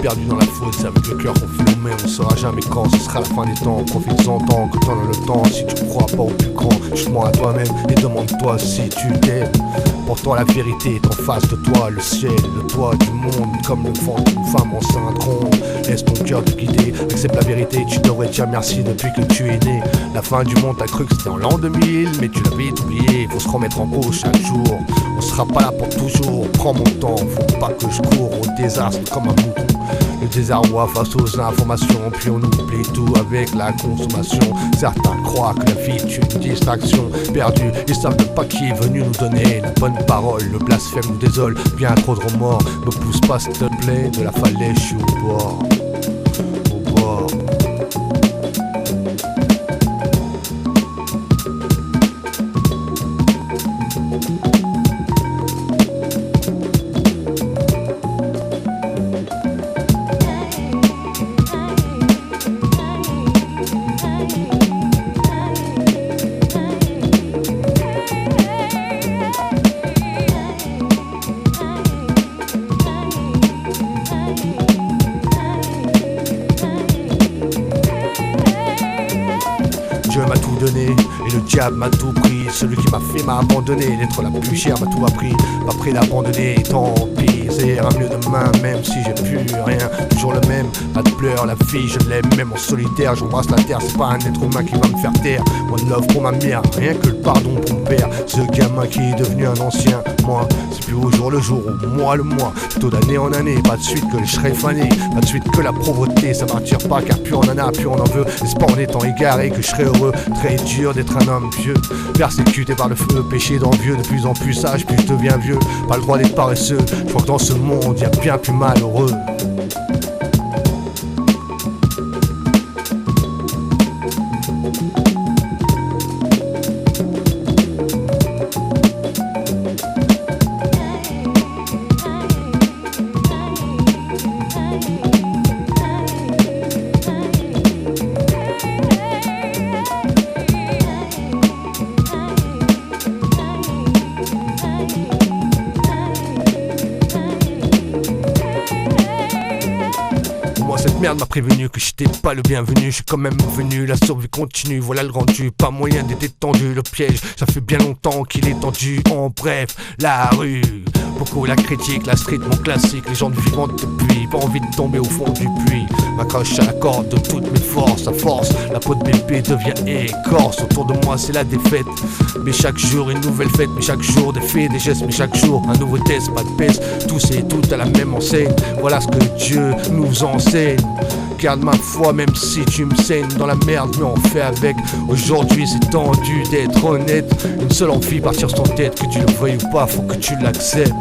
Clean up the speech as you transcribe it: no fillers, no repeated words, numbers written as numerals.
perdu dans la faute, c'est avec le cœur qu'on fait nos mains. On saura jamais quand ce sera la fin des temps. Profite-en tant que t'en as le temps. Si tu crois pas au plus grand, jugement à toi-même et demande-toi si tu t'aimes. Pourtant la vérité est en face de toi, le ciel, le toit du monde, comme le vent d'une femme enceinte ronde. Laisse ton cœur te guider, accepte la vérité, tu devrais dire merci depuis que tu es né. La fin du monde, t'as cru que c'était en l'an 2000, mais tu l'avais oublié, faut se remettre en cause chaque jour. On sera pas là pour toujours, prends mon temps, faut pas que je cours au désastre comme un mouton. Le désarroi face aux informations, puis on oublie tout avec la consommation. Certains croient que la vie est une distraction perdue, ils savent même pas qui est venu nous donner la bonne parole. Le blasphème nous désole, bien trop de remords. Me pousse pas s'il te plaît, de la falaise je suis au bord. Au bord. Dieu m'a tout donné et le diable m'a tout pris. Celui qui m'a fait m'a abandonné. L'être la plus chère m'a tout appris. Pas prêt d'abandonner, tant pis. Ça ira mieux demain, même si j'ai plus rien. Toujours le même, pas de pleurs, la vie je l'aime. Même en solitaire, j'embrasse la terre. C'est pas un être humain qui va me faire taire. One love pour ma mère, rien que le pardon pour mon père. Ce gamin qui est devenu un ancien. Moi, c'est plus au jour le jour, au mois le mois. Plutôt d'année en année, pas de suite que je serai fané. Pas de suite que la pauvreté, ça m'attire pas. Car plus on en a, plus on en veut. C'est pas en étant égaré que je serai heureux. Très dur d'être un homme vieux, persécuté par le feu, péché d'envieux. De plus en plus sage, plus je deviens vieux. Pas le droit d'être paresseux, je crois que dans ce monde y a bien plus malheureux. Cette merde m'a prévenu que j'étais pas le bienvenu. Je suis quand même venu, la survie continue. Voilà le rendu, pas moyen d'être étendu. Le piège, ça fait bien longtemps qu'il est tendu. En bref, la rue, beaucoup la critique, la street, mon classique. Les gens du vivant depuis, pas envie de tomber au fond du puits. M'accroche à la corde de toutes mes forces. À force, la peau de bébé devient écorce. Autour de moi c'est la défaite. Mais chaque jour une nouvelle fête. Mais chaque jour des faits, des gestes. Mais chaque jour un nouveau test, pas de baisse. Tous et toutes à la même enseigne. Voilà ce que Dieu nous enseigne. Garde ma foi même si tu me saignes dans la merde, mais on fait avec. Aujourd'hui c'est tendu d'être honnête. Une seule envie, partir sur ton tête. Que tu le veuilles ou pas, faut que tu l'acceptes.